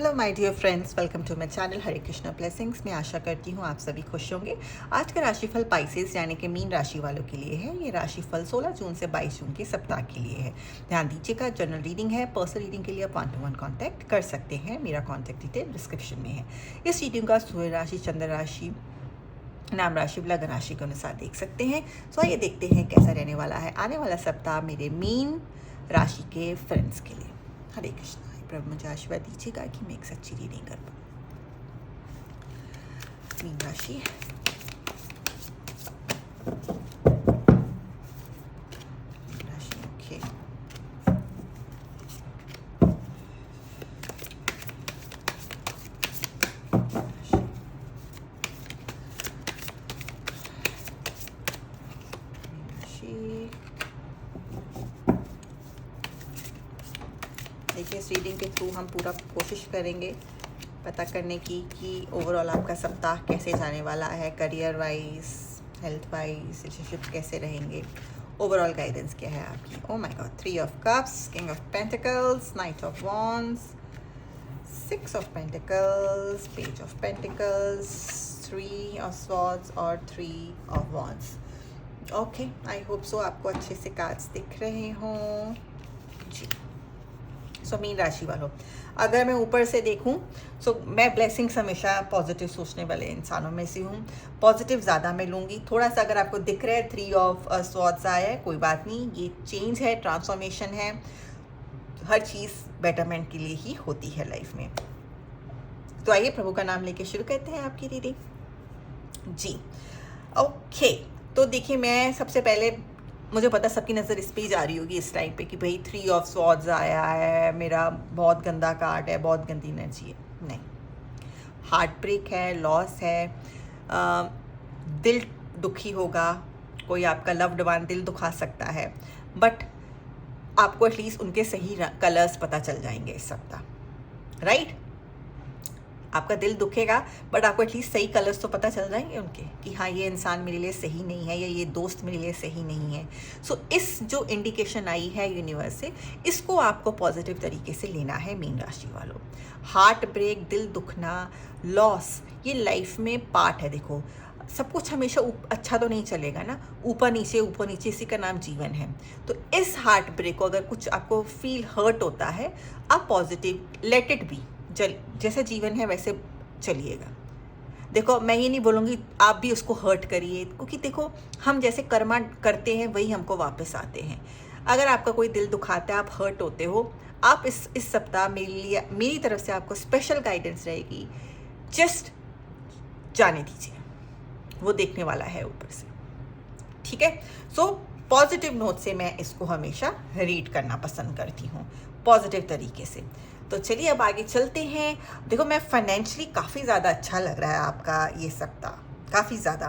Hello my dear friends, welcome to my channel Hare Krishna blessings. मैं आशा करती हूँ आप सभी खुश होंगे। आज का राशिफल पाइसेस यानी कि मीन राशि वालों के लिए है। ये राशिफल 16 जून से 22 जून के सप्ताह के लिए है। ध्यान दीजिएगा, जनरल रीडिंग है। पर्सनल रीडिंग के लिए आप 1-to-1 कॉन्टैक्ट कर सकते हैं। मेरा कॉन्टैक्ट डिटेल डिस्क्रिप्शन में है। इस रीडिंग का सूर्य राशि, चंद्र राशि, नाम राशि, लग्न राशि के अनुसार देख सकते हैं। सो आइए देखते हैं कैसा रहने वाला है आने वाला सप्ताह मेरे मीन राशि के फ्रेंड्स के लिए। हरे कृष्णा। प्रभु मुझे आशीर्वाद दीजिएगा कि मैं एक सच्ची रीडिंग कर पाऊँ। मीन राशि, ओके। देखिए, इस रीडिंग के थ्रू हम पूरा कोशिश करेंगे पता करने की कि ओवरऑल आपका सप्ताह कैसे जाने वाला है। Career wise, health wise, relationship कैसे रहेंगे, ओवरऑल गाइडेंस क्या है आपकी। Oh my God, 3 of cups, king of pentacles, night of wands, 6 of pentacles, page of pentacles, 3 of swords और 3 of wands. Okay, I hope so आपको अच्छे से cards दिख रहे हों जी। सो मीन राशि वालों, अगर मैं ऊपर से देखूं सो मैं ब्लेसिंग्स हमेशा पॉजिटिव सोचने वाले इंसानों में से हूँ। पॉजिटिव ज़्यादा मैं लूँगी। थोड़ा सा अगर आपको दिख रहा है 3 ऑफ स्वॉर्ड्स आया है, कोई बात नहीं, ये चेंज है, ट्रांसफॉर्मेशन है। हर चीज़ बेटरमेंट के लिए ही होती है लाइफ में। तो आइए प्रभु का नाम लेके शुरू करते हैं आपकी रीडिंग जी। ओके, तो देखिए, मैं सबसे पहले, मुझे पता सबकी नज़र इस पे ही जा रही होगी इस टाइम पे कि भाई 3 ऑफ स्वॉर्ड्स आया है, मेरा बहुत गंदा कार्ड है, बहुत गंदी एनर्जी है। नहीं, हार्ट ब्रेक है, लॉस है, दिल दुखी होगा, कोई आपका लव्ड वन दिल दुखा सकता है, बट आपको एटलीस्ट उनके सही कलर्स पता चल जाएंगे इस सप्ताह, राइट। आपका दिल दुखेगा बट आपको एटलीस्ट सही कलर्स तो पता चल जाएंगे उनके कि हाँ, ये इंसान मेरे लिए सही नहीं है या ये दोस्त मेरे लिए सही नहीं है। सो इस जो इंडिकेशन आई है यूनिवर्स से, इसको आपको पॉजिटिव तरीके से लेना है मीन राशि वालों। हार्ट ब्रेक, दिल दुखना, लॉस, ये लाइफ में पार्ट है। देखो, सब कुछ हमेशा अच्छा तो नहीं चलेगा ना, ऊपर नीचे इसी का नाम जीवन है। तो इस हार्ट ब्रेक को अगर कुछ आपको फील हर्ट होता है, आप पॉजिटिव लेट इट बी, जैसा जीवन है वैसे चलिएगा। देखो, मैं ये नहीं बोलूँगी आप भी उसको हर्ट करिए, क्योंकि देखो, हम जैसे कर्मा करते हैं वही हमको वापस आते हैं। अगर आपका कोई दिल दुखाता है, आप हर्ट होते हो, आप इस सप्ताह मेरी तरफ से आपको स्पेशल गाइडेंस रहेगी। जस्ट जाने दीजिए, वो देखने वाला है ऊपर से, ठीक है। सो पॉजिटिव नोट से मैं इसको हमेशा रीड करना पसंद करती हूँ, पॉजिटिव तरीके से। तो चलिए अब आगे चलते हैं। देखो, मैं फाइनेंशियली काफ़ी ज़्यादा अच्छा लग रहा है आपका ये सप्ताह, काफ़ी ज़्यादा।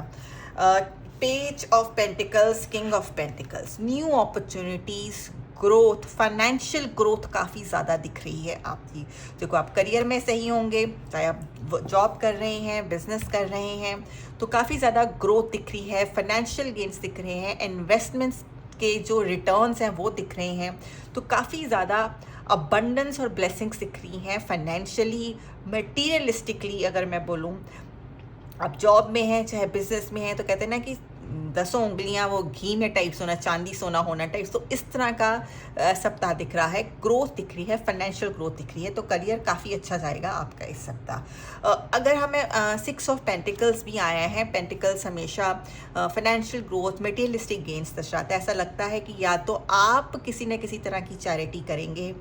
Page of pentacles, king of pentacles, new opportunities, growth, financial growth काफ़ी ज़्यादा दिख रही है आपकी। देखो, आप करियर में सही होंगे, चाहे आप जॉब कर रहे हैं, बिजनेस कर रहे हैं, तो काफ़ी ज़्यादा ग्रोथ दिख रही है। फाइनेंशियल गेन्स दिख रहे हैं, इन्वेस्टमेंट्स के जो रिटर्न्स हैं वो दिख रहे हैं। तो काफ़ी ज़्यादा अबंडेंस और ब्लेसिंग्स दिख रही हैं फाइनेंशियली, मटीरियलिस्टिकली। अगर मैं बोलूँ, आप जॉब में हैं चाहे बिजनेस में हैं, तो कहते हैं ना कि 10 उंगलियां वो घी में टाइप होना, चांदी सोना होना टाइप। तो इस तरह का सप्ताह दिख रहा है। ग्रोथ दिख रही है, फाइनेंशियल ग्रोथ दिख रही है। तो करियर काफ़ी अच्छा जाएगा आपका इस सप्ताह। अगर हमें 6 ऑफ पेंटिकल्स भी आया है, पेंटिकल्स हमेशा फाइनेंशियल ग्रोथ, मटेरियलिस्टिक गेन्स दर्शाता है। ऐसा लगता है कि या तो आप किसी न किसी तरह की चैरिटी करेंगे,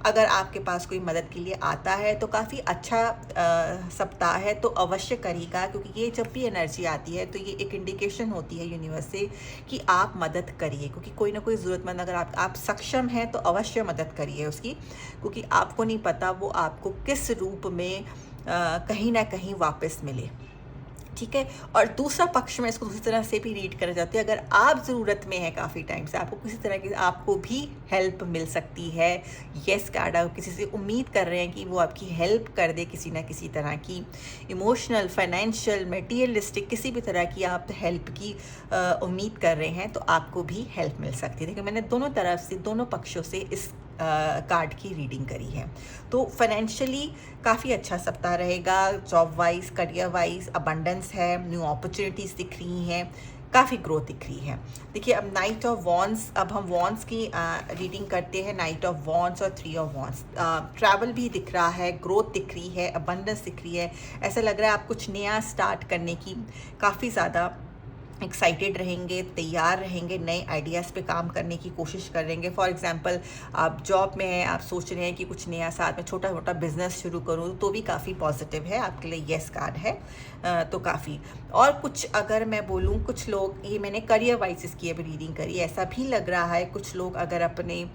अगर आपके पास कोई मदद के लिए आता है तो काफ़ी अच्छा सप्ताह है, तो अवश्य करिएगा। क्योंकि ये जब भी एनर्जी आती है तो ये एक इंडिकेशन होती है यूनिवर्स से कि आप मदद करिए, क्योंकि कोई ना कोई ज़रूरतमंद, अगर आप सक्षम हैं तो अवश्य मदद करिए उसकी, क्योंकि आपको नहीं पता वो आपको किस रूप में कहीं ना कहीं वापस मिले, ठीक है। और दूसरा पक्ष में इसको दूसरी तरह से भी रीड करा जाती है। अगर आप ज़रूरत में हैं काफ़ी टाइम से, आपको किसी तरह की, आपको भी हेल्प मिल सकती है। येस कार्ड, आप किसी से उम्मीद कर रहे हैं कि वो आपकी हेल्प कर दे किसी ना किसी तरह की, इमोशनल, फाइनेंशियल, मटेरियलिस्टिक, किसी भी तरह की आप हेल्प की उम्मीद कर रहे हैं, तो आपको भी हेल्प मिल सकती है। देखिए, मैंने दोनों तरफ से, दोनों पक्षों से इस कार्ड की रीडिंग करी है। तो फाइनेंशियली काफ़ी अच्छा सप्ताह रहेगा। Job wise, career wise abundance है, न्यू अपॉर्चुनिटीज़ दिख रही हैं, काफ़ी ग्रोथ दिख रही है। देखिए अब नाइट ऑफ वॉन्ड्स, अब हम वॉन्ड्स की रीडिंग करते हैं। नाइट ऑफ वॉन्ड्स और 3 ऑफ वॉन्ड्स, ट्रैवल भी दिख रहा है, ग्रोथ दिख रही है, अबंडेंस दिख रही है। ऐसा लग रहा है आप कुछ नया स्टार्ट करने की काफ़ी ज़्यादा एक्साइटेड रहेंगे, तैयार रहेंगे, नए आइडियाज़ पे काम करने की कोशिश करेंगे। फॉर एग्जांपल आप जॉब में हैं, आप सोच रहे हैं कि कुछ नया साथ में छोटा मोटा बिजनेस शुरू करूँ, तो भी काफ़ी पॉजिटिव है आपके लिए, येस कार्ड है। तो काफ़ी, और कुछ अगर मैं बोलूँ, कुछ लोग, ये मैंने करियर वाइज इसकी अभी रीडिंग करी, ऐसा भी लग रहा है कुछ लोग अगर अपने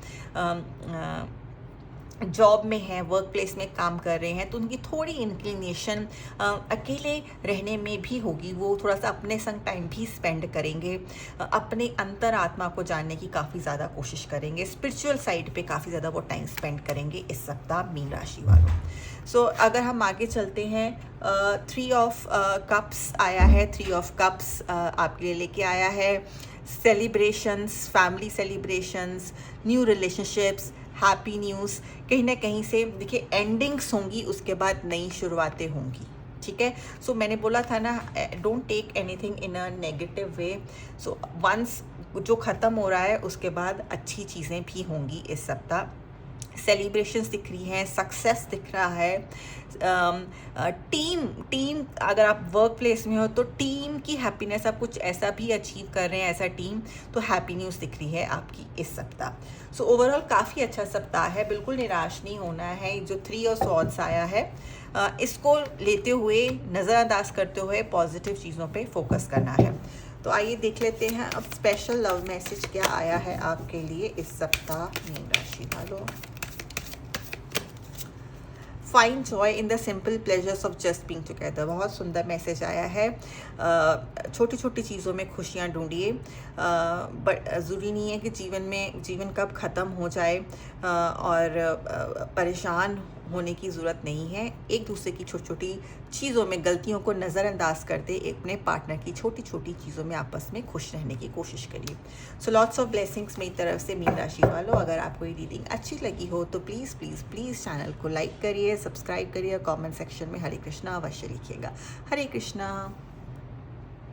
जॉब में हैं, वर्क प्लेस में काम कर रहे हैं, तो उनकी थोड़ी इंक्लिनेशन अकेले रहने में भी होगी। वो थोड़ा सा अपने संग टाइम भी स्पेंड करेंगे, अपने अंतरात्मा को जानने की काफ़ी ज़्यादा कोशिश करेंगे, स्पिरिचुअल साइड पे काफ़ी ज़्यादा वो टाइम स्पेंड करेंगे इस सप्ताह मीन राशि वालों। सो अगर हम आगे चलते हैं, 3 ऑफ कप्स आया है। 3 ऑफ कप्स आपके लिए लेके आया है celebrations, family celebrations, new relationships, happy news. कहीं ना कहीं से देखिए एंडिंग्स होंगी, उसके बाद नई शुरुआतें होंगी, ठीक है। सो मैंने बोला था ना, don't take anything in a negative way. So once जो ख़त्म हो रहा है उसके बाद अच्छी चीज़ें भी होंगी इस सप्ताह। सेलिब्रेशंस दिख रही हैं, सक्सेस दिख रहा है। टीम अगर आप वर्क प्लेस में हो तो टीम की हैप्पीनेस, आप कुछ ऐसा भी अचीव कर रहे हैं एज अ टीम, तो हैप्पी न्यूज़ दिख रही है आपकी इस सप्ताह। सो ओवरऑल काफ़ी अच्छा सप्ताह है, बिल्कुल निराश नहीं होना है। जो 3 ऑफ स्वॉर्ड्स आया है, इसको लेते हुए, नज़रअंदाज करते हुए पॉजिटिव चीज़ों पे फोकस करना है। तो आइए देख लेते हैं अब स्पेशल लव मैसेज क्या आया है आपके लिए इस सप्ताह मीन राशि वालों। Find joy in the simple pleasures of just being together, बहुत सुंदर मैसेज आया है। छोटी छोटी चीज़ों में खुशियाँ ढूंढिए, बट ज़रूरी नहीं है कि जीवन कब ख़त्म हो जाए और परेशान होने की ज़रूरत नहीं है। एक दूसरे की छोटी छोटी चीज़ों में, गलतियों को नज़रअंदाज करते अपने पार्टनर की छोटी छोटी चीज़ों में आपस में खुश रहने की कोशिश करिए। सो लॉट्स ऑफ ब्लेसिंग्स मेरी तरफ से मीन राशि वालों। अगर आपको ये रीडिंग अच्छी लगी हो तो प्लीज़ प्लीज़ प्लीज़ चैनल को लाइक करिए, सब्सक्राइब करिए, कमेंट सेक्शन में हरे कृष्णा अवश्य लिखिएगा। हरे कृष्णा।